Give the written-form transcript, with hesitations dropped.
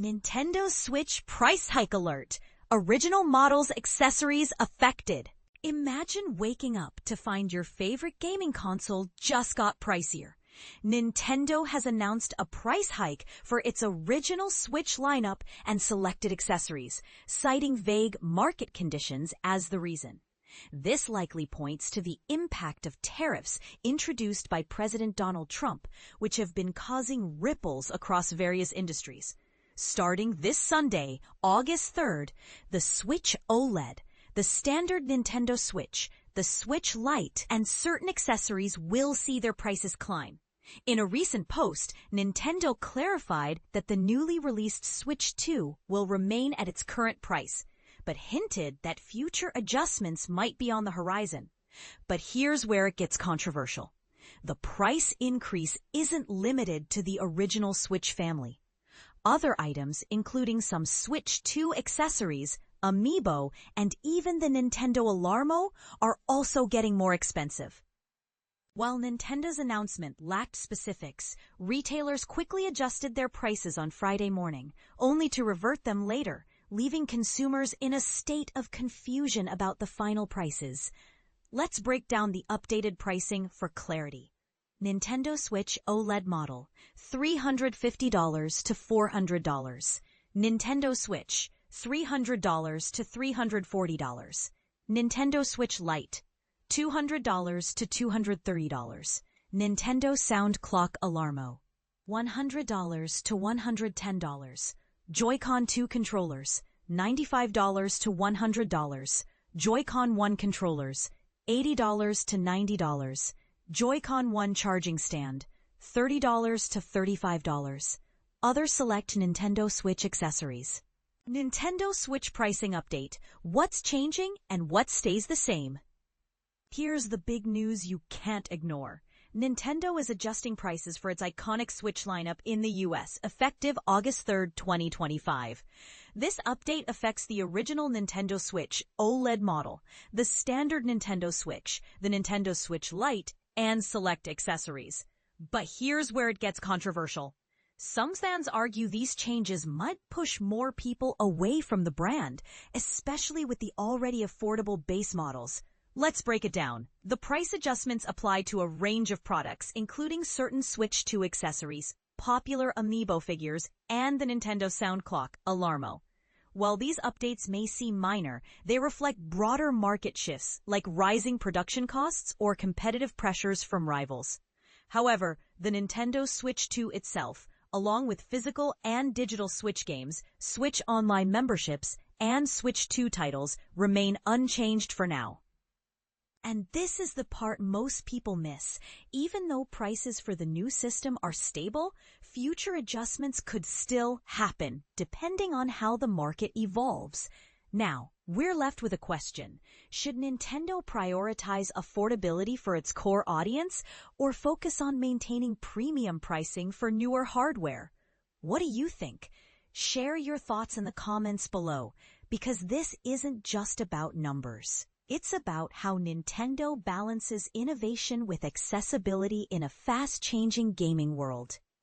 Nintendo Switch price hike alert. Original models accessories affected. Imagine waking up to find your favorite gaming console just got pricier. Nintendo has announced a price hike for its original Switch lineup and selected accessories, citing vague market conditions as the reason. This likely points to the impact of tariffs introduced by President Donald Trump, which have been causing ripples across various industries. Starting this Sunday, August 3rd, the Switch OLED, the standard Nintendo Switch, the Switch Lite, and certain accessories will see their prices climb. In a recent post, Nintendo clarified that the newly released Switch 2 will remain at its current price, but hinted that future adjustments might be on the horizon. But here's where it gets controversial. The price increase isn't limited to the original Switch family. Other items, including some Switch 2 accessories, Amiibo, and even the Nintendo Alarmo, are also getting more expensive. While Nintendo's announcement lacked specifics, retailers quickly adjusted their prices on Friday morning, only to revert them later, leaving consumers in a state of confusion about the final prices. Let's break down the updated pricing for clarity. Nintendo Switch OLED model, $350 to $400. Nintendo Switch, $300 to $340. Nintendo Switch Lite, $200 to $230. Nintendo Sound Clock Alarmo, $100 to $110. Joy-Con 2 controllers, $95 to $100. Joy-Con 1 controllers, $80 to $90. Joy-Con 1 charging stand, $30 to $35. Other select Nintendo Switch accessories. Nintendo Switch pricing update. What's changing and what stays the same? Here's the big news you can't ignore. Nintendo is adjusting prices for its iconic Switch lineup in the US, effective August 3, 2025. This update affects the original Nintendo Switch OLED model, the standard Nintendo Switch, the Nintendo Switch Lite, and select accessories. But here's where it gets controversial. Some fans argue these changes might push more people away from the brand, especially with the already affordable base models. Let's break it down. The price adjustments apply to a range of products, including certain Switch 2 accessories, popular Amiibo figures, and the Nintendo Sound Clock Alarmo. While these updates may seem minor, they reflect broader market shifts like rising production costs or competitive pressures from rivals. However, the Nintendo Switch 2 itself, along with physical and digital Switch games, Switch Online memberships, and Switch 2 titles, remain unchanged for now. And this is the part most people miss. Even though prices for the new system are stable, future adjustments could still happen, depending on how the market evolves. Now, we're left with a question. Should Nintendo prioritize affordability for its core audience, or focus on maintaining premium pricing for newer hardware? What do you think? Share your thoughts in the comments below, because this isn't just about numbers. It's about how Nintendo balances innovation with accessibility in a fast-changing gaming world.